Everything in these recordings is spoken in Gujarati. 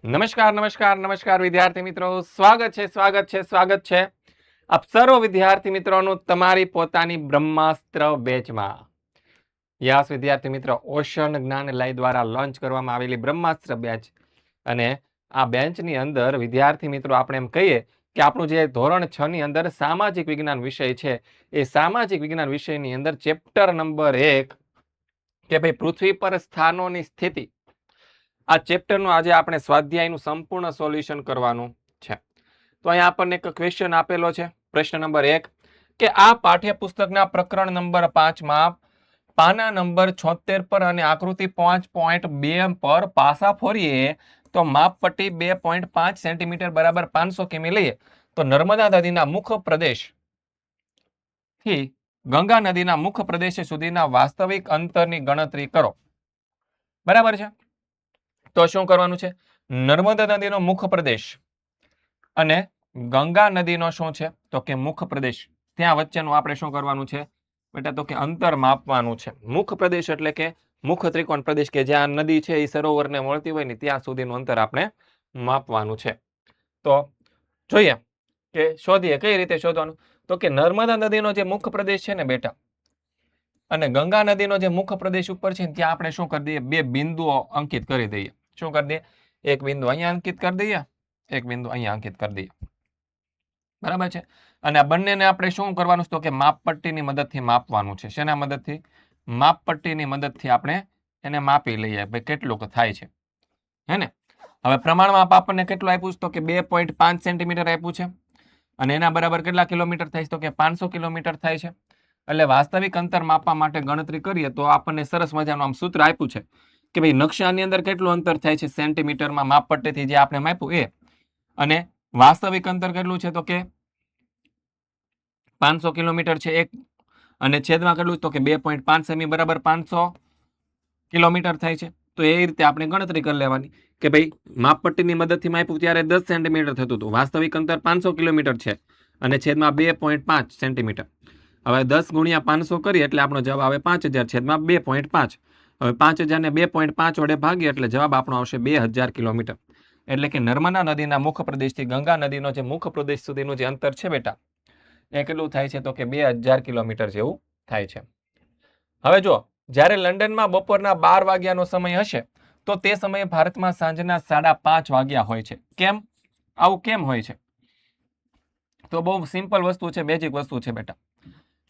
નમસ્કાર નમસ્કાર નમસ્કાર વિદ્યાર્થી મિત્રો, સ્વાગત છે આપ સર્વ વિદ્યાર્થી મિત્રોનું તમારી પોતાની બ્રહ્માસ્ત્ર બેચમાં. યસ વિદ્યાર્થી મિત્રો, ઓશન જ્ઞાનલય દ્વારા લોન્ચ કરવામાં આવેલી બ્રહ્માસ્ત્ર બેચ, અને આ બેન્ચની અંદર વિદ્યાર્થી મિત્રો આપણે એમ કહીએ કે આપણું જે ધોરણ 6 ની અંદર સામાજિક વિજ્ઞાન વિષય છે, એ સામાજિક વિજ્ઞાન વિષયની અંદર ચેપ્ટર નંબર 1 કે ભાઈ પૃથ્વી પર સ્થાનોની સ્થિતિ, આ ચેપ્ટરનું આજે આપણે સ્વાધ્યાયનું સંપૂર્ણ સોલ્યુશન કરવાનું છે. તો અહીંયા આપણને એક ક્વેશ્ચન આપેલો છે, પ્રશ્ન નંબર 1 કે આ પાઠ્યપુસ્તકના પ્રકરણ નંબર 5 માં પાના નંબર 76 પર અને આકૃતિ 5.2 પર પાસા ફોરીએ તો માપપટ્ટી 2.5 સેન્ટીમીટર બરાબર 500 કિમી લઈએ તો નર્મદા નદીના મુખ પ્રદેશ થી ગંગા નદીના મુખ પ્રદેશ સુધીના વાસ્તવિક અંતરની ગણતરી કરો. બરાબર છે. તો શું કરવાનું છે? નર્મદા નદીનો મુખ પ્રદેશ અને ગંગા નદીનો શું છે તો કે મુખ પ્રદેશ, ત્યાં વચ્ચેનું આપણે શું કરવાનું છે બેટા તો કે અંતર માપવાનું છે. મુખ પ્રદેશ એટલે કે મુખ ત્રિકોણ પ્રદેશ, કે જ્યાં નદી છે એ સરોવરને મળતી હોય ને ત્યાં સુધીનું અંતર આપણે માપવાનું છે. તો જોઈએ કે શોધીએ કઈ રીતે શોધવાનું. તો કે નર્મદા નદીનો જે મુખ પ્રદેશ છે ને બેટા, અને ગંગા નદીનો જે મુખ પ્રદેશ ઉપર છે ત્યાં આપણે શું કરી દઈએ, બે બિંદુઓ અંકિત કરી દઈએ. શું કરી દઈએ? એક બિંદુ અહીંયા અંકિત કરી દઈએ, એક બિંદુ અહીંયા અંકિત કરી દઈએ. બરાબર છે. અને આ બંનેને આપણે શું કરવાનું છે તો કે માપપટ્ટીની મદદથી માપવાનું છે. શેના મદદથી? માપપટ્ટીની મદદથી આપણે એને માપી લઈએ ભાઈ કેટલું થાય છે, હે ને. હવે પ્રમાણ માપ આપણને કેટલું આપ્યું છે તો કે 2.5 સેન્ટીમીટર આપ્યું છે, અને એના બરાબર કેટલા કિલોમીટર થાય છે તો કે 500 કિલોમીટર થાય છે. એટલે વાસ્તવિક અંતર માપવા માટે ગણતરી કરીએ તો આપણને સરસ મજાનું આમ સૂત્ર આપ્યું છે કે ભાઈ નકશાની અંદર કેટલું અંતર થાય છે સેન્ટીમીટરમાં માપપટ્ટીથી જે આપણે માપ્યું એ, અને વાસ્તવિક અંતર કેટલું છે તો કે 500 કિલોમીટર છે એક, અને છેદમાં કેટલું તો કે 2.5 સેમી બરાબર 500 કિલોમીટર થાય છે. તો એ રીતે આપણે ગણતરી કરી લેવાની કે ભાઈ માપપટ્ટીની મદદથી માપ્યું ત્યારે 10 સેન્ટીમીટર થતું હતું, વાસ્તવિક અંતર 500 કિલોમીટર છે અને છેદમાં 2.5 સેન્ટીમીટર. હવે 10 ગુણ્યા 500 કરીએ એટલે આપણો જવાબ આવે 5000 છેદમાં 2.5. હવે 5000 ને 2.5 વડે ભાગીએ એટલે જવાબ આપણો આવશે 2000 કિલોમીટર. એટલે કે નર્મદા નદીના મુખ પ્રદેશથી ગંગા નદીનો જે મુખ પ્રદેશ સુધીનું જે અંતર છે બેટા, એ કેટલું થાય છે તો કે 2000 કિલોમીટર જેવું થાય છે. હવે જો જ્યારે લંડનમાં બપોરના 12 વાગ્યાનો સમય હશે તો તે સમયે ભારતમાં સાંજના 5:30 વાગ્યા હોય છે. કેમ? આવું કેમ હોય છે? તો બહુ સિમ્પલ વસ્તુ છે, બેઝિક વસ્તુ છે બેટા.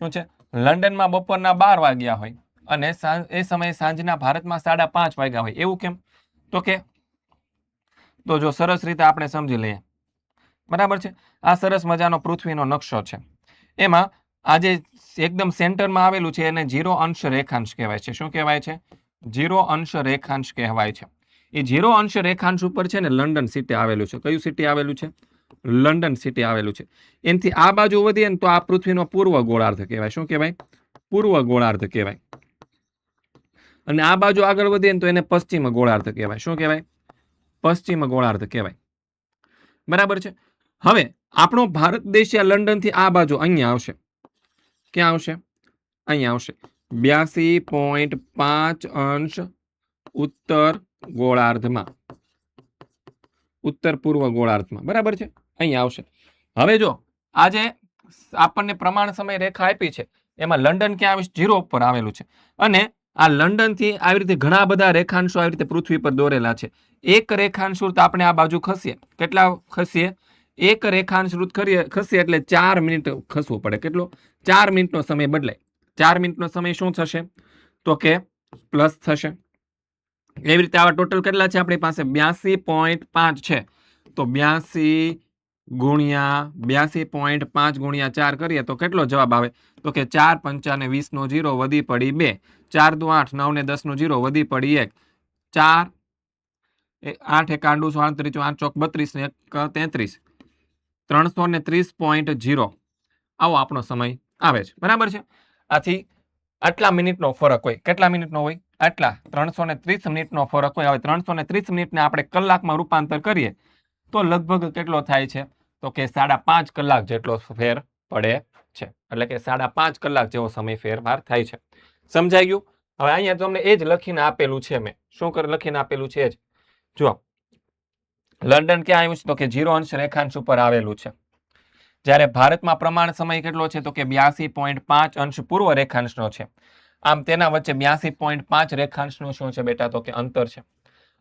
શું છે? લંડનમાં બપોરના 12 વાગ્યા હોય અને એ સમયે સાંજના ભારતમાં 5:30 વાગ્યા હોય. એવું કેમ? તો કે તો જો સરસ રીતે આપણે સમજી લઈએ. બરાબર છે. આ સરસ મજાનો પૃથ્વીનો નકશો છે. એમાં આ જે એકદમ સેન્ટરમાં આવેલું છે એને 0 અંશ રેખાંશ કહેવાય છે. શું કહેવાય છે? 0 અંશ રેખાંશ કહેવાય છે. એ 0 અંશ રેખાંશ ઉપર છે ને લંડન સિટી આવેલું છે. કયું સિટી આવેલું છે? લંડન સિટી આવેલું છે. એનાથી આ બાજુ વધીએ ને તો આ પૃથ્વીનો પૂર્વ ગોળાર્ધ કહેવાય. શું કહેવાય? પૂર્વ ગોળાર્ધ કહેવાય. અને આ બાજુ આગળ વધીએ ને તો એને પશ્ચિમ ગોળાર્ધ કહેવાય. શું કહેવાય? પશ્ચિમ ગોળાર્ધ કહેવાય. બરાબર છે. હવે આપણો ભારત દેશ લંડન થી આ બાજુ અહીંયા આવશે. ક્યાં આવશે? અહીંયા આવશે 82.5 અંશ ઉત્તર ગોળાર્ધમાં, ઉત્તર પૂર્વ ગોળાર્ધમાં. બરાબર છે. અહીંયા આવશે. હવે જો આજે આપણને પ્રમાણ સમય રેખા આપી છે એમાં લંડન ક્યાં આવે છે? 0 ઉપર આવેલું છે. અને આ લંડન થી આવી રીતે ઘણા બધા રેખાંશો આવી રીતે પૃથ્વી પર દોરેલા છે. એક રેખાંશ વૃત્ત આપણે આ બાજુ ખસીએ, કેટલા ખસીએ? એક રેખાંશ વૃત્ત ખસીએ એટલે 4 મિનિટ ખસવું પડે. કેટલો? 4 મિનિટનો સમય બદલાય. 4 મિનિટનો સમય શું થશે તો કે પ્લસ થશે. એવી રીતે આવા ટોટલ કેટલા છે આપણી પાસે? 82.5 છે. તો 82 ગુણ્યા 82.5 ગુણ્યા 4 કરીએ તો કેટલો જવાબ આવે તો કે 4 5 ને 20 નો 0 વધી પડી 2, 4 દુ 8, 9 ને 10 નો 0 વધી પડી 1, 4 8 એક આડું 37, 8 ચોક 32 ને 33, 330.0 આવો આપણો સમય આવે છે. બરાબર છે. આથી આટલા મિનિટનો ફરક હોય. કેટલા મિનિટનો હોય? આટલા 330 મિનિટનો ફરક હોય. હવે 330 મિનિટને આપણે કલાકમાં રૂપાંતર કરીએ તો લગભગ કેટલો થાય છે તો કે 5.5 કલાક જેટલો ફેર પડે છે. એટલે કે 5.5 કલાક જેવો સમય ફેરફાર થાય છે. સમજાઈ ગયું? હવે અહીંયા તમને એ જ લખીને આપેલું છે. મેં શું લખીને આપેલું છે? જો લંડન ક્યાં આવ્યું છે? તો કે 0 અંશ રેખાંશ ઉપર આવેલું છે. જ્યારે ભારતમાં પ્રમાણ સમય કેટલો છે? તો કે 82.5 અંશ પૂર્વ રેખાંશનો છે. આમ તેના વચ્ચે 82.5 રેખાંશનું શું છે બેટા? તો કે અંતર છે.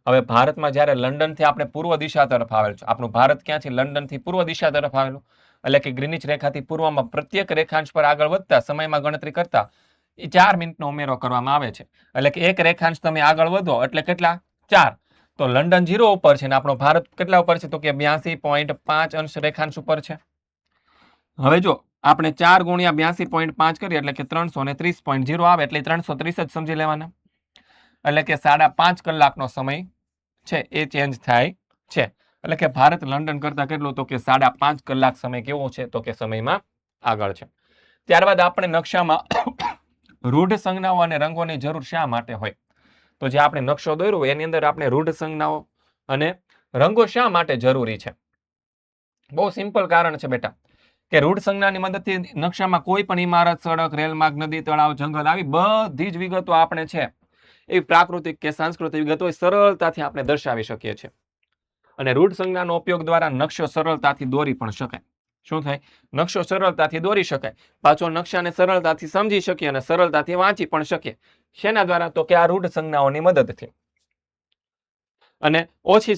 હવે ભારતમાં જ્યારે લંડનથી આપણે પૂર્વ દિશા તરફ આવેલું છે, આપણું ભારત ક્યાં છે? લંડનથી પૂર્વ દિશા તરફ આવેલું, એટલે કે ગ્રીનિચ રેખાથી પૂર્વમાં પ્રત્યેક રેખાંશ પર આગળ વધતા સમયમાં ગણતરી કરતા એ 4 મિનિટનો ઉમેરો કરવામાં આવે છે. એટલે કે એક રેખાંશ તમે આગળ વધો એટલે કેટલા? 4. તો લંડન 0 ઉપર છે ને આપણો ભારત કેટલા ઉપર છે? તો કે 82.5 અંશ રેખાંશ ઉપર છે. હવે જો આપણે 4 ગુણ્યા 82.5 કરીએ એટલે કે 330.0 આવે, એટલે 330 જ સમજી લેવાના. એટલે કે 5.5 કલાકનો સમય છે એ ચેન્જ થાય છે. એટલે કે ભારત લંડન કરતા કેટલું? તો કે 5.5 કલાક સમય કેવો છે? તો કે સમયમાં આગળ છે. ત્યારબાદ આપણે નકશામાં રૂઢ સંજ્ઞાઓ અને રંગોની જરૂર શા માટે હોય? તો જે આપણે નકશો દોર્યો હોય એની અંદર આપણે રૂઢ સંજ્ઞાઓ અને રંગો શા માટે જરૂરી છે? બહુ સિમ્પલ કારણ છે બેટા, કે રૂઢ સંજ્ઞાની મદદથી નકશામાં કોઈ પણ ઇમારત, સડક, રેલ માર્ગ, નદી, તળાવ, જંગલ આવી બધી જ વિગતો આપણે છે એ પ્રાકૃતિક કે સાંસ્કૃતિક વિગતો સરળતાથી આપણે દર્શાવી શકીએ છીએ. અને રૂઢ સંજ્ઞાનો ઉપયોગ દ્વારા નકશો સરળતાથી દોરી પણ શકાય. શું થાય? નકશો સરળતાથી દોરી શકાય, પાછો નકશાને સરળતાથી સમજી શકીએ અને સરળતાથી વાંચી પણ શકીએ. શેના દ્વારા? તો કે આ રૂઢ સંજ્ઞાઓની મદદથી. અને ઓછી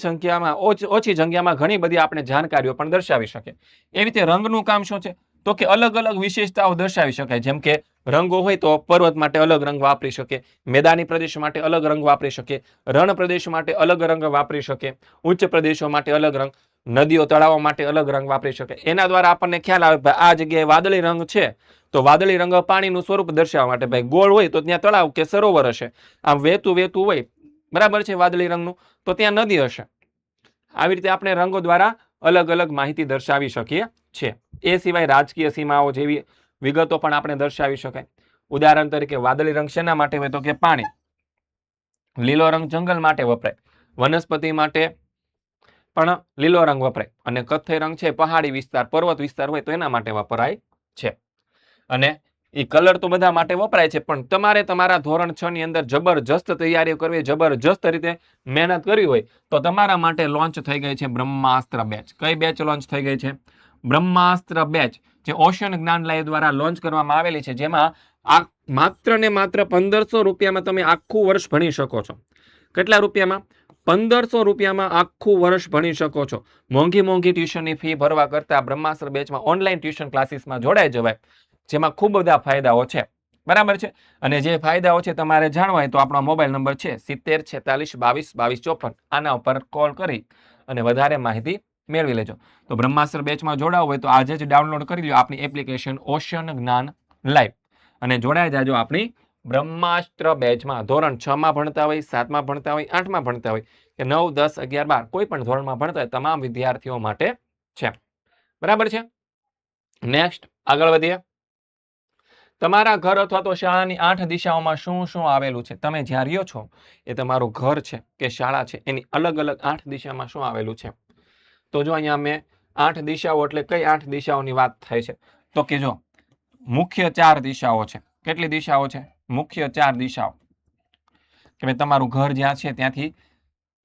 જગ્યામાં ઘણી બધી આપણે જાણકારીઓ પણ દર્શાવી શકીએ. એવી રીતે રંગનું કામ શું છે? તો કે અલગ અલગ વિશેષતાઓ દર્શાવી શકાય. જેમ કે રંગો હોય તો પર્વત માટે અલગ રંગ વાપરી શકીએ, મેદાની પ્રદેશ માટે અલગ રંગ વાપરી શકીએ, રણ પ્રદેશ માટે અલગ રંગ વાપરી શકીએ, ઉચ્ચ પ્રદેશો માટે અલગ રંગ, નદીઓ, તળાવો માટે અલગ રંગ વાપરી શકે. એના દ્વારા આપણને ખ્યાલ આવે ભાઈ આ જગ્યાએ વાદળી રંગ છે તો વાદળી રંગ પાણીનું સ્વરૂપ દર્શાવવા માટે, ભાઈ ગોળ હોય તો ત્યાં તળાવ કે સરોવર હશે, આમ વહેતું હોય બરાબર છે વાદળી રંગનું તો ત્યાં નદી હશે. આવી રીતે આપણે રંગો દ્વારા અલગ અલગ માહિતી દર્શાવી શકીએ છીએ. એ સિવાય રાજકીય સીમાઓ જેવી વિગતો પણ આપણે દર્શાવી શકાય. ઉદાહરણ તરીકે વાદળી રંગ શેના માટે હોય? તો કે પાણી. લીલો રંગ જંગલ માટે વપરાય, વનસ્પતિ માટે પણ લીલો રંગ વપરાય, અને કથ્થઈ રંગ છે પહાડી વિસ્તાર, પર્વત વિસ્તાર હોય તો એના માટે વપરાય છે. અને એ કલર તો બધા માટે વપરાય છે, પણ તમારે તમારા ધોરણ 6 ની અંદર જબરજસ્ત તૈયારીઓ કરવી, જબરજસ્ત રીતે મહેનત કરવી હોય તો તમારા માટે લોન્ચ થઈ ગઈ છે બ્રહ્માસ્ત્ર બેચ. કઈ બેચ લોન્ચ થઈ ગઈ છે? બ્રહ્માસ્ત્ર બેચ, જે ઓશન જ્ઞાન લાઈવ દ્વારા લોન્ચ કરવામાં આવેલી છે, જેમાં માત્ર ને માત્ર 1500 રૂપિયામાં તમે આખું વર્ષ ભણી શકો છો. કેટલા રૂપિયામાં? 1500 રૂપિયામાં આખું વર્ષ ભણી શકો છો. મોંઘી ટ્યુશનની ફી ભરવા કરતા બ્રહ્માસ્ત્ર બેચમાં ઓનલાઈન ટ્યુશન ક્લાસીસમાં જોડાઈ જવાય, જેમાં ખૂબ બધા ફાયદાઓ છે. બરાબર છે. અને જે ફાયદાઓ છે તમારે જાણવા હોય તો આપણો મોબાઈલ નંબર છે 70 46 22 22 54. આના ઉપર કોલ કરી અને વધારે માહિતી મેળવી લેજો. તો બ્રહ્માસ્ત્ર બેચમાં જોડાવું હોય તો આજે જ ડાઉનલોડ કરી લો આપણી એપ્લિકેશન ઓશન જ્ઞાન લાઈવ અને જોડાઈ જાજો આપણી બ્રહ્માસ્ત્ર બેચમાં. ધોરણ 6 માં ભણતા હોય, 7 માં ભણતા હોય, 8 માં ભણતા હોય કે 9 10 11 12 કોઈ પણ ધોરણમાં ભણતા હોય તમામ વિદ્યાર્થીઓ માટે છે. બરાબર છે. નેક્સ્ટ આગળ વધીએ. તમારા ઘર અથવા તો શાળાની 8 દિશાઓમાં શું શું આવેલું છે? તમે જ્યાં રહ્યો છો એ તમારું ઘર છે કે શાળા છે, એની અલગ અલગ 8 દિશામાં શું આવેલું છે? તો જો અહીંયા મેં 8 દિશાઓ એટલે કઈ 8 દિશાઓની વાત થાય છે? તો કે જો મુખ્ય 4 દિશાઓ છે. કેટલી દિશાઓ છે? મુખ્ય 4 દિશાઓ. કે ભાઈ તમારું ઘર જ્યાં છે ત્યાંથી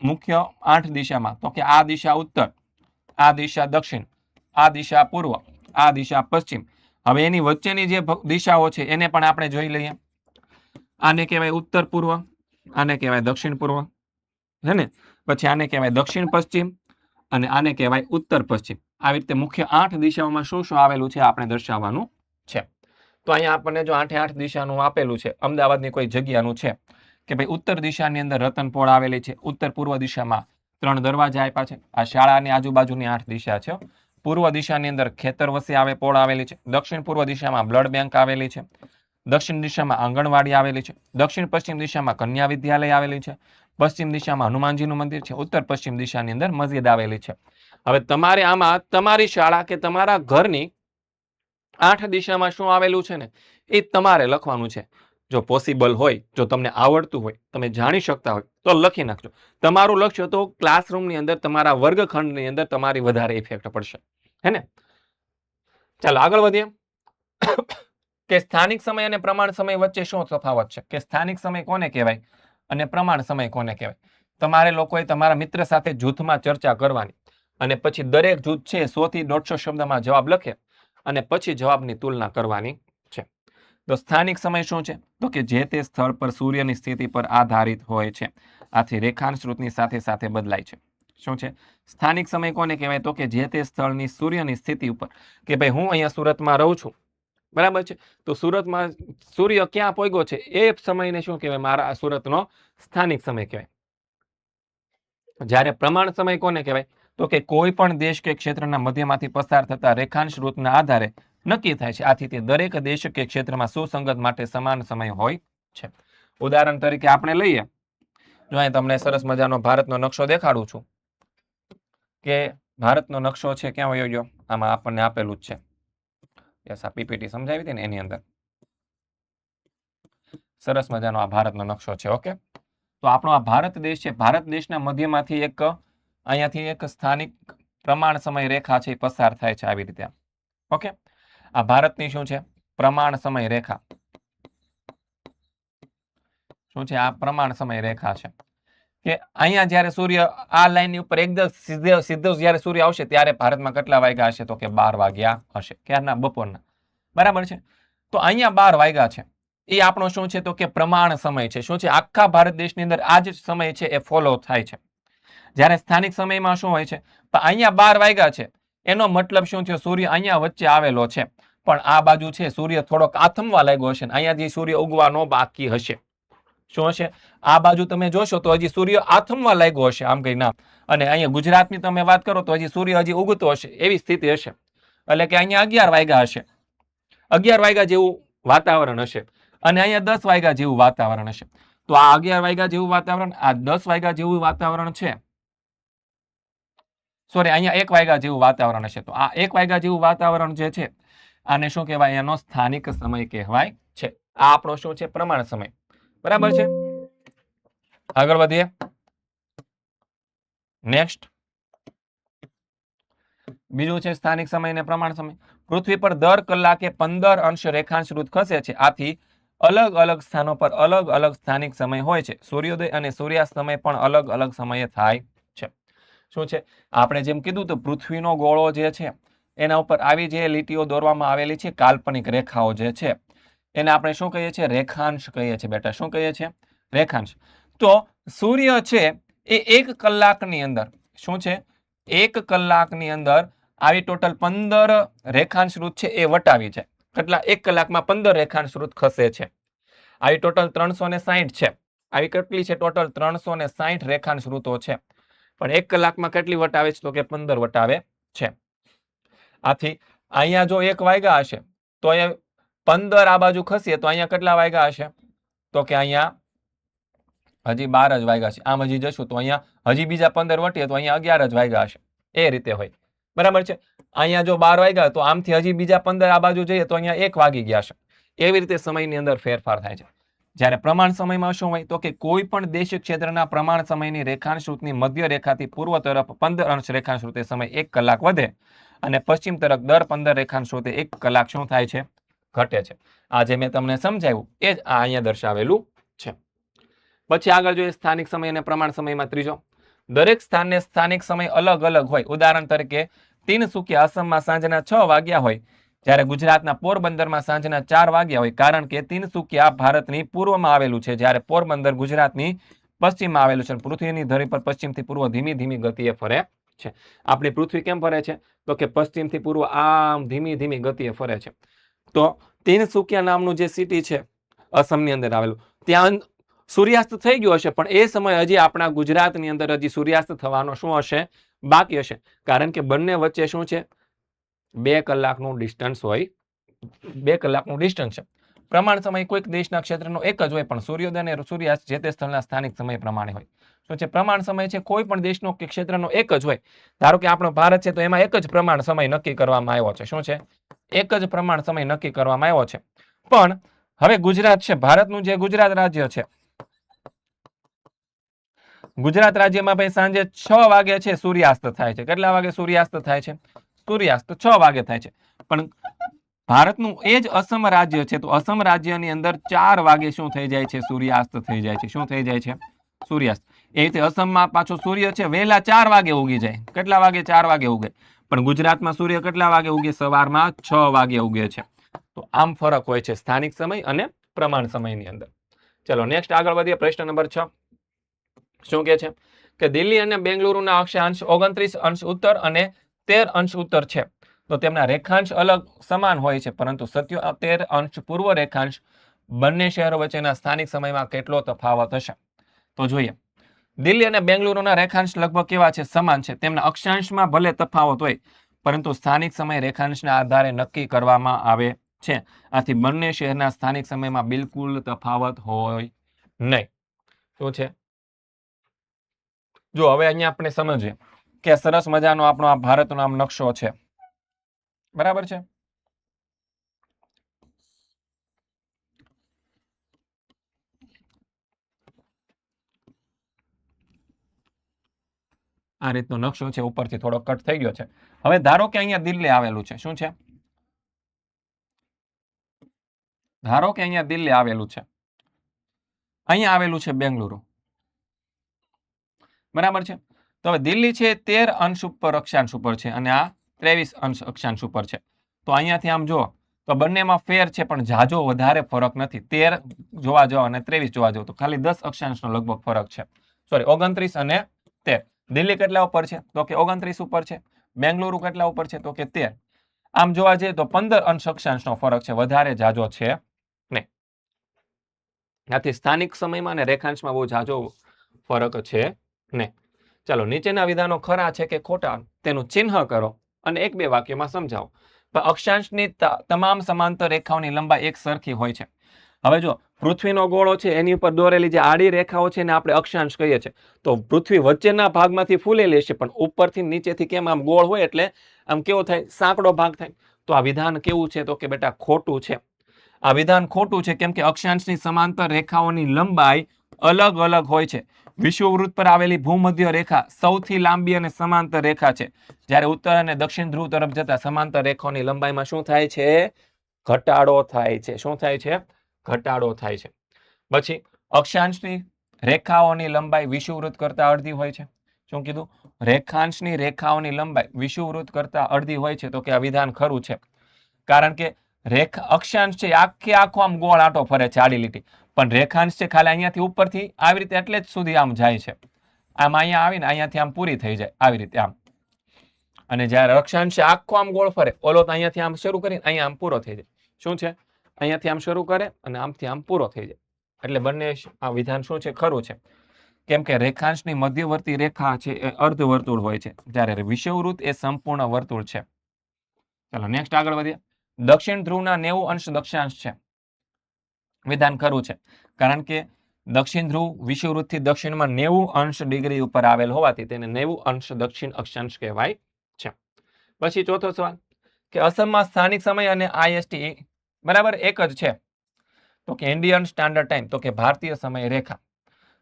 મુખ્ય 8 દિશામાં, તો કે આ દિશા ઉત્તર, આ દિશા દક્ષિણ, આ દિશા પૂર્વ, આ દિશા પશ્ચિમ. હવે એની વચ્ચેની જે દિશાઓ છે એને પણ આપણે જોઈ લઈએ. આને કહેવાય ઉત્તર પૂર્વ, આને કહેવાય દક્ષિણ પૂર્વ, હે ને? પછી આને કહેવાય દક્ષિણ પશ્ચિમ અને આને કહેવાય ઉત્તર પશ્ચિમ. આવી રીતે મુખ્ય 8 દિશાઓમાં શું શું આવેલું છે આપણે દર્શાવવાનું છે. તો અહીંયા આપણને જો 8 દિશાનું આપેલું છે, અમદાવાદની કોઈ જગ્યાનું છે કે ભાઈ ઉત્તર દિશાની અંદર રતનપોળ આવેલી છે, ઉત્તર પૂર્વ દિશામાં 3 દરવાજા આપ્યા છે. આ શાળાની આજુબાજુની 8 દિશા છે. પૂર્વ દિશાની અંદર ખેતરવસી પોળ આવેલી છે, દક્ષિણ પૂર્વ દિશામાં બ્લડ બેંક આવેલી છે, દક્ષિણ દિશામાં આંગણવાડી આવેલી છે, દક્ષિણ પશ્ચિમ દિશામાં કન્યા વિદ્યાલય આવેલી છે, પશ્ચિમ દિશામાં હનુમાનજીનું મંદિર છે, ઉત્તર પશ્ચિમ દિશાની અંદર મસ્જિદ આવેલી છે. હવે તમારે આમાં તમારી શાળા કે તમારા ઘરની 8 દિશામાં શું આવેલું છે ને એ તમારે લખવાનું છે. જો પોસિબલ હોય, જો તમને આવડતું હોય, તમે જાણી શકતા હોય તો લખી નાખજો. તમારું લક્ષ્ય તો ક્લાસરૂમની અંદર, તમારા વર્ગખંડની અંદર તમારી વધારે ઇફેક્ટ પડશે, હે ને? ચાલો આગળ વધીએ. કે સ્થાનિક સમય અને પ્રમાણ સમય વચ્ચે શું તફાવત છે? કે સ્થાનિક સમય કોને કહેવાય અને પ્રમાણ સમય કોને કહેવાય? તમારે લોકોએ તમારા મિત્ર સાથે જૂથમાં ચર્ચા કરવાની અને પછી દરેક જૂથ છે 100 થી 150 શબ્દમાં જવાબ લખે અને પછી જવાબની તુલના કરવાની છે. તો સ્થાનિક સમય શું છે? તો કે જે તે સ્થળ પર સૂર્યની સ્થિતિ પર આધારિત હોય છે. આથી રેખાંશ ઋતુની સાથે સાથે બદલાય છે. શું છે સ્થાનિક સમય? કોને કહેવાય? તો કે જે તે સ્થળની સૂર્યની સ્થિતિ ઉપર, કે ભાઈ હું અહીંયા સુરતમાં રહું છું, બરાબર છે, તો સુરતમાં સૂર્ય ક્યાં પહોંચ્યો છે એ સમયને શું કહેવાય? મારા સુરતનો સ્થાનિક સમય કહેવાય. જ્યારે પ્રમાણ સમય કોને કહેવાય? તો કે કોઈ પણ દેશ કે ક્ષેત્રના મધ્યમાંથી પસાર થતા રેખાંશ ઋતુના આધારે નક્કી થાય છે. આથી તે દરેક દેશ કે ક્ષેત્રમાં સુસંગત માટે સમાન સમય હોય છે. ઉદાહરણ તરીકે આપણે લઈએ, જો અહીં તમને સરસ મજાનો ભારતનો નકશો દેખાડું છું, કે ભારતનો નકશો છે ક્યાં વયો ગયો? આમાં આપણને આપેલું જ છે. યસ, આ પીપીટી સમજાવી હતી ને એની અંદર સરસ મજાનો આ ભારતનો નકશો છે. ઓકે, તો આપણો આ ભારત દેશ છે. ભારત દેશના મધ્યમાંથી અહીંયાથી એક સ્થાનિક પ્રમાણ સમય રેખા છે પસાર થાય છે આવી રીતે. ઓકે, આ ભારતની શું છે? પ્રમાણ સમય રેખા. શું છે? આ પ્રમાણ સમય રેખા છે. કે અહીંયા જ્યારે સૂર્ય આ લાઈનની ઉપર એકદમ સીધો જ્યારે સૂર્ય આવશે ત્યારે ભારતમાં કેટલા વાગ્યા હશે? તો કે 12 વાગ્યા હશે. ક્યારના? બપોરના. બરાબર છે. તો અહીંયા 12 વાગ્યા છે. એ આપણો શું છે? તો કે પ્રમાણ સમય છે. શું છે? આખા ભારત દેશની અંદર આ જ સમય છે એ ફોલો થાય છે. જ્યારે સ્થાનિક સમયમાં શું હોય છે? અહીંયા 12 વાગ્યા છે, એનો મતલબ શું થયો? સૂર્ય અહીંયા વચ્ચે આવેલો છે, પણ આ બાજુ છે સૂર્ય થોડોક આથમવા લાગ્યો હશે, અહીંયાથી સૂર્ય ઉગવાનો બાકી હશે. શું હશે? આ બાજુ તમે જોશો તો હજી સૂર્ય આથમવા લાગ્યો હશે, આમ કઈ ના. અને અહીંયા ગુજરાતની તમે વાત કરો તો હજી સૂર્ય હજી ઉગતો હશે, એવી સ્થિતિ હશે. એટલે કે અહીંયા 11 વાગ્યા હશે, 11 વાગ્યા જેવું વાતાવરણ હશે, અને અહીંયા 10 વાગ્યા જેવું વાતાવરણ હશે. તો આ 11 વાગ્યા જેવું વાતાવરણ, આ 10 વાગ્યા જેવું વાતાવરણ છે, સોરી, અહીંયા 1 વાગ્યા જેવું વાતાવરણ હશે. તો આ 1 વાગ્યા જેવું વાતાવરણ જે છે, આને શું કહેવાય? એનો સ્થાનિક સમય કહેવાય છે. આ આપણો શું છે? પ્રમાણ સમય. બરાબર છે. આગળ વધીએ. નેક્સ્ટ બીજું છે સ્થાનિક સમય અને પ્રમાણ સમય. પૃથ્વી પર દર કલાકે 15 અંશ રેખાંશ ઋતુ ખસે છે. આથી અલગ અલગ સ્થાનો પર અલગ અલગ સ્થાનિક સમય હોય છે. સૂર્યોદય અને સૂર્યાસ્ત સમય પણ અલગ અલગ સમયે થાય છે. શું છે? આપણે જેમ કીધું તો પૃથ્વીનો ગોળો જે છે એના ઉપર આવી જે લીટીઓ દોરવામાં આવેલી છે, કાલ્પનિક રેખાઓ જે છે, એને આપણે શું કહીએ છીએ? રેખાંશ કહીએ છીએ બેટા. શું કહીએ છીએ? રેખાંશ. તો સૂર્ય છે એ 1 કલાકની અંદર શું છે? 1 કલાકની અંદર આવી ટોટલ 15 રેખાંશ ઋતુ છે એ વટાવી છે. કેટલા? 1 કલાકમાં 15 રેખાંશ ઋતુ ખસે છે. આવી ટોટલ 360 છે. આવી કેટલી છે? ટોટલ 360 રેખાંશ ઋતુઓ છે. પણ 1 કલાકમાં કેટલી વટાવે છે? તો કે 15 વટાવે છે. આથી અહીંયા જો 1 વાગ્યા હશે તો એ 15 આ બાજુ ખસીએ તો અહીંયા કેટલા વાગ્યા હશે? તો કે અહીંયા હજી 12 જ વાગ્યા છે. આમ હજી જશું તો અહીંયા હજી બીજા 15 વટીએ તો અહીંયા 11 જ વાગ્યા હશે. એ રીતે હોય. બરાબર છે. અહીંયા જો 12 વાગ્યા તો આમથી હજી બીજા 15 આ બાજુ જઈએ તો અહીંયા 1 વાગી ગયા છે. એવી રીતે સમયની અંદર ફેરફાર થાય છે. જ્યારે પ્રમાણ સમયમાં શું હોય? તો કે કોઈ પણ દેશ ક્ષેત્રના પ્રમાણ સમયની રેખાંશ ઋતુની મધ્ય રેખાથી પૂર્વ તરફ 15 અંશ રેખાંશ ઋતુ સમય 1 કલાક વધે અને પશ્ચિમ તરફ દર 15 રેખાંશ ઋતુ 1 કલાક શું થાય છે? ઘટે છે. આ જે મેં તમને સમજાવ્યું એ જ આ અહીંયા દર્શાવેલું છે. પછી આગળ જોઈએ સ્થાનિક સમય અને પ્રમાણ સમયમાં ત્રીજો. દરેક સ્થાનને સ્થાનિક સમય અલગ અલગ હોય. ઉદાહરણ તરીકે તિનસુકિયા આસામમાં સાંજના 6 વાગ્યા હોય, જ્યારે ગુજરાતના પોરબંદરમાં સાંજના 4 વાગ્યા હોય. કારણ કે તિનસુકિયા ભારતની પૂર્વમાં આવેલું છે, જ્યારે પોરબંદર ગુજરાતની પશ્ચિમમાં આવેલું છે. પૃથ્વીની ધરી પર પશ્ચિમથી પૂર્વ ધીમી ધીમી ગતિએ ફરે છે. આપણી પૃથ્વી કેમ ફરે છે? તો કે પશ્ચિમથી પૂર્વ આમ ધીમી ધીમી ગતિએ ફરે છે. તો તિનસુકિયા નામનું જે સિટી છે અસમની અંદર આવેલું, ત્યાં સૂર્યાસ્ત થઈ ગયો હશે, પણ એ સમય હજી આપણા ગુજરાતની અંદર હજી સૂર્યાસ્ત થવાનો શું હશે? બાકી હશે. કારણ કે બંને વચ્ચે શું છે? 2 કલાકનું ડિસ્ટન્સ હોય. 2 કલાકનું ડિસ્ટન્સ છે. પ્રમાણ સમય કોઈક દેશના ક્ષેત્રનો એક જ હોય, પણ સૂર્યોદય અને સૂર્યાસ્ત જે તે સ્થળના સ્થાનિક સમય પ્રમાણે હોય. શું છે? પ્રમાણ સમય છે કોઈ પણ દેશનો કે ક્ષેત્રનો એક જ હોય. ધારો કે આપણો ભારત છે તો એમાં એક જ પ્રમાણ સમય નક્કી કરવામાં આવ્યો છે. શું છે? એક જ પ્રમાણ સમય નક્કી કરવામાં આવ્યો છે. પણ હવે ગુજરાત છે, ભારતનું જે ગુજરાત રાજ્ય છે, ગુજરાત રાજ્યમાં ભાઈ સાંજે 6 વાગે છે સૂર્યાસ્ત થાય છે. કેટલા વાગે સૂર્યાસ્ત થાય છે? સૂર્યાસ્ત 6 વાગે થાય છે. પણ ભારતનું એ જ અસમ રાજ્ય છે, તો અસમ રાજ્યની અંદર 4 વાગે શું થઈ જાય છે? સૂર્યાસ્ત થઈ જાય છે. શું થઈ જાય છે? સૂર્યાસ્ત. એ રીતે અસમમાં પાછો સૂર્ય છે વહેલા 4 વાગે ઉગી જાય. કેટલા વાગે? 4 વાગે ઉગે. પણ ગુજરાતમાં સૂર્ય કેટલા વાગે ઉગે? સવારમાં 6 વાગે ઉગે છે. તો આમ ફરક હોય છે સ્થાનિક સમય અને પ્રમાણ સમયની અંદર. ચલો નેક્સ્ટ આગળ વધીએ. પ્રશ્ન નંબર 6 શું કહે છે કે દિલ્હી અને બેંગલુરુના અક્ષાંશ 29 અંશ ઉત્તર અને 13 અંશ ઉત્તર છે. તો તેમના રેખાંશ અલગ સમાન હોય છે, પરંતુ 77 અંશ પૂર્વ રેખાંશ બંને શહેરો વચ્ચેના સ્થાનિક સમયમાં કેટલો તફાવત હશે? તો જોઈએ. દિલ્હી અને બેંગલુરુના રેખાંશ લગભગ કેવા છે? સમાન છે. તેમના અક્ષાંશમાં ભલે તફાવત હોય, પરંતુ સ્થાનિક સમય રેખાંશના આધારે નક્કી કરવામાં આવે છે. આથી બંને શહેરના સ્થાનિક સમયમાં બિલકુલ તફાવત હોય નહીં. શું છે? જો હવે અહીંયા આપણે સમજીએ કે સરસ મજાનો આપણો આ ભારતનો આમ નકશો છે, બરાબર છે. આ રીતનો નકશો છે, ઉપરથી થોડો કટ થઈ ગયો છે. હવે ધારો કે અહીંયા દિલ્હી આવેલું છે. શું છે? ધારો કે અહીંયા દિલ્હી આવેલું છે, અહીંયા આવેલું છે બેંગલુરુ, બરાબર છે. તો હવે દિલ્હી છે 13 અંશ ઉપર અક્ષાંશ ઉપર છે અને આ 23 અંશ અક્ષાંશ ઉપર છે. તો અહીંયાથી આમ જો તો બંનેમાં ફેર છે, પણ જાજો વધારે ફરક નથી. 13 જોવા જાઓ અને 23 જોવા જાઓ તો ખાલી 10 અક્ષાંશનો લગભગ ફરક છે. સોરી, 29 અને 13. દિલ્હી કેટલા ઉપર છે? તો કે 29 ઉપર છે. બેંગલુરુ કેટલા ઉપર છે? તો કે 13. આમ જોવા જઈએ તો 15 અંશ અક્ષાંશનો ફરક છે, વધારે જાજો છે નહીં. આથી સ્થાનિક સમયમાં અને રેખાંશમાં બહુ જાજો ફરક છે નહીં. ચાલો, નીચેના વિધાનો ખરા છે કે ખોટા તેનું ચિહ્ન કરો અને 1-2 વાક્યમાં સમજાવો. અક્ષાંશની તમામ સમાંતર રેખાઓની લંબાઈ એક સરખી હોય છે. હવે જો પૃથ્વીનો ગોળો છે એની ઉપર દોરેલી જે આડી રેખાઓ છે ને આપણે અક્ષાંશ કહીએ છીએ. તો પૃથ્વી વચ્ચેના ભાગમાંથી ફૂલેલી છે, પણ ઉપરથી નીચેથી કેમ આમ ગોળ હોય એટલે આમ કેવો થાય? સાંકડો ભાગ થાય. તો આ વિધાન કેવું છે? તો કે બેટા ખોટું છે. આ વિધાન ખોટું છે, કેમ કે અક્ષાંશની સમાંતર રેખાઓની લંબાઈ અલગ અલગ હોય છે. વિષુવવૃત્ત પર આવેલી ભૂમધ્ય રેખા સૌથી લાંબી અને સમાંતર રેખા છે, જ્યારે ઉત્તર અને દક્ષિણ ધ્રુવ તરફ જતા સમાંતર રેખાઓની લંબાઈમાં શું થાય છે? ઘટાડો થાય છે. શું થાય છે? ઘટાડો થાય છે. પછી અક્ષાંશની રેખાઓની લંબાઈ વિષુવવૃત્ત કરતા અડધી હોય છે. શું કીધું? રેખાંશની રેખાઓની લંબાઈ વિષુવવૃત્ત કરતા અડધી હોય છે. તો કે આ વિધાન ખરું છે, કારણ કે અક્ષાંશ છે આખો આમ ગોળ આંટો ફરે છે, આડી લીટી, પણ રેખાંશ છે ખાલી અહીંયાથી ઉપરથી આવી રીતે એટલે જ સુધી આમ જાય છે. આમ અહીંયા આવીને અહીંયાથી આમ પૂરી થઈ જાય આવી રીતે આમ. અને જ્યારે અક્ષાંશ આખો આમ ગોળ ફરે, ઓલો તો અહીંયાથી આમ શરૂ કરીને અહીંયા આમ પૂરો થઈ જાય. શું છે? અહીંયાથી આમ શરૂ કરે અને આમથી આમ પૂરો થઈ જાય. એટલે બંને આ વિધાન શું છે? ખરું છે. કેમ કે રેખાંશની મધ્યવર્તી રેખા છે એ અર્ધવર્તુળ હોય છે, જ્યારે વિષુવવૃત્ત એ સંપૂર્ણ વર્તુળ છે. ચાલો નેક્સ્ટ આગળ વધીએ. દક્ષિણ ધ્રુવના 90 અંશ દક્ષાંશ છે. વિધાન ખરું છે, કારણ કે દક્ષિણ ધ્રુવ વિષુવવૃત્તથી દક્ષિણમાં 90 અંશ ડિગ્રી ઉપર આવેલ હોવાથી તેને 90 અંશ દક્ષિણ અક્ષાંશ કહેવાય છે. પછી ચોથો સવાલ કે અસમમાં સ્થાનિક સમય અને IST બરાબર એક જ છે. તો કે ઇન્ડિયન સ્ટાન્ડર્ડ ટાઈમ, તો કે ભારતીય સમય રેખા.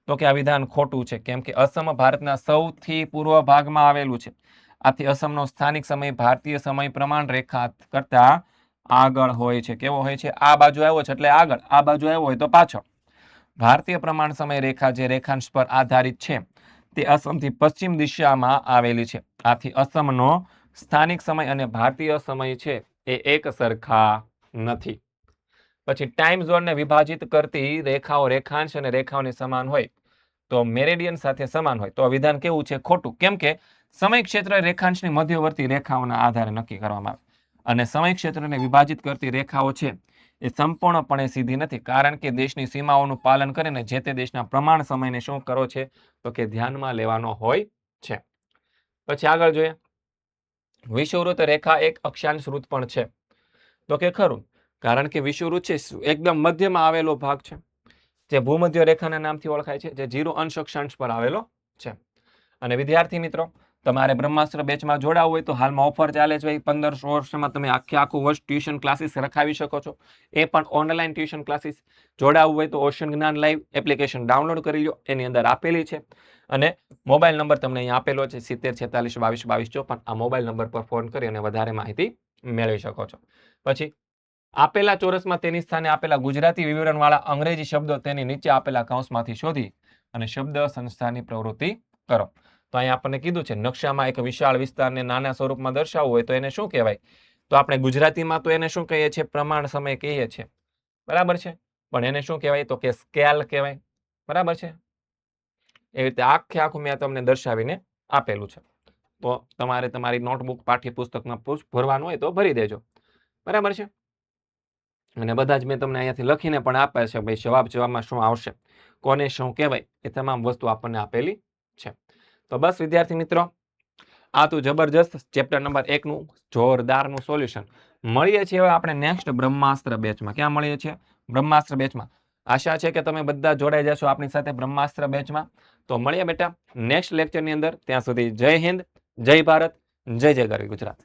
તો કે આ વિધાન ખોટું છે, કેમ કે અસમ ભારતના સૌથી પૂર્વ ભાગમાં આવેલું છે. આથી અસમનો સ્થાનિક સમય ભારતીય સમય પ્રમાણ રેખા કરતા આગળ હોય છે. કેવો હોય છે? આ બાજુ આવ્યો છે એટલે આગળ, આ બાજુ આવ્યો હોય તો પાછળ. ભારતીય પ્રમાણ સમય રેખા જે રેખાંશ પર આધારિત છે તે અસમથી પશ્ચિમ દિશામાં આવેલી છે. આથી અસમનો સ્થાનિક સમય અને ભારતીય સમય છે એ એક સરખા નથી. પછી ટાઈમ ઝોનને વિભાજિત કરતી રેખાઓ રેખાંશ અને રેખાઓની સમાન હોય તો મેરેડિયન સાથે સમાન હોય તો આ વિધાન કેવું છે? ખોટું. કેમ કે સમય ક્ષેત્ર રેખાંશની મધ્યવર્તી રેખાઓના આધારે નક્કી કરવામાં આવે, અને સમય ક્ષેત્રને વિભાજિત કરતી રેખાઓ છે એ સંપૂર્ણપણે સીધી નથી, કારણ કે દેશની સીમાઓનું પાલન કરીને જે તે દેશના પ્રમાણ સમયને શું કરો છે? તો કે ધ્યાનમાં લેવાનો હોય છે. પછી આગળ જોઈએ. વિષુવવૃત્ત રેખા એક અક્ષાંશ વૃત્ત પણ છે. તો કે ખરું, કારણ કે વિષુવવૃત્ત છે એકદમ મધ્યમાં આવેલો ભાગ છે, જે ભૂમધ્ય રેખાના નામથી ઓળખાય છે, જે 0 અંશ અક્ષાંશ પર આવેલો છે. અને વિદ્યાર્થી મિત્રો, તમારે બ્રહ્માસ્ત્ર બેચમાં જોડાવવું હોય તો હાલમાં ઓફર ચાલે છે. 1500 વર્ષમાં તમે આખું વર્ષ ટ્યુશન ક્લાસીસ રખાવી શકો છો, એ પણ ઓનલાઈન ટ્યુશન ક્લાસીસ. જોડાવવું હોય તો ઓશન જ્ઞાન લાઈવ એપ્લિકેશન ડાઉનલોડ કરી લો, એની અંદર આપેલી છે. અને મોબાઈલ નંબર તમને અહીંયા આપેલો છે 70 46 22 22 54. આ મોબાઈલ નંબર પર ફોન કરી અને વધારે માહિતી મેળવી શકો છો. પછી આપેલા ચોરસમાં તેની સ્થાને આપેલા ગુજરાતી વિવરણવાળા અંગ્રેજી શબ્દો તેની નીચે આપેલા કૌંસમાંથી શોધી અને શબ્દ સંસ્થાની પ્રવૃત્તિ કરો. તો અહીંયા આપણને કીધું છે નકશામાં એક વિશાળ વિસ્તારને નાના સ્વરૂપમાં દર્શાવવું હોય તો એને શું કહેવાય? તો આપણે ગુજરાતીમાં તો એને શું કહીએ છીએ? પ્રમાણ સમય કહીએ છીએ, બરાબર છે. પણ એને શું કહેવાય? તો કે સ્કેલ કહેવાય, બરાબર છે. એ રીતે આખું મેં તમને દર્શાવીને આપેલું છે. તો તમારે તમારી નોટબુક પાઠ્યપુસ્તકમાં ભરવાનું હોય તો ભરી દેજો, બરાબર છે. અને બધા જ મેં તમને અહીંયાથી લખીને પણ આપે છે ભાઈ જવાબમાં શું આવશે, કોને શું કહેવાય, એ તમામ વસ્તુ આપણને આપેલી છે. તો બસ વિદ્યાર્થી મિત્રો, આ તો જબરજસ્ત ચેપ્ટર નંબર 1 નું જોરદારનું સોલ્યુશન. મળીએ છીએ હવે આપણે નેક્સ્ટ બ્રહ્માસ્ત્ર બેચમાં. ક્યાં મળીએ છીએ? બ્રહ્માસ્ત્ર બેચમાં. આશા છે કે તમે બધા જોડાઈ જશો આપણી સાથે બ્રહ્માસ્ત્ર બેચમાં. તો મળીએ બેટા નેક્સ્ટ લેક્ચરની અંદર. ત્યાં સુધી જય હિન્દ, જય ભારત, જય જય ગરવી ગુજરાત.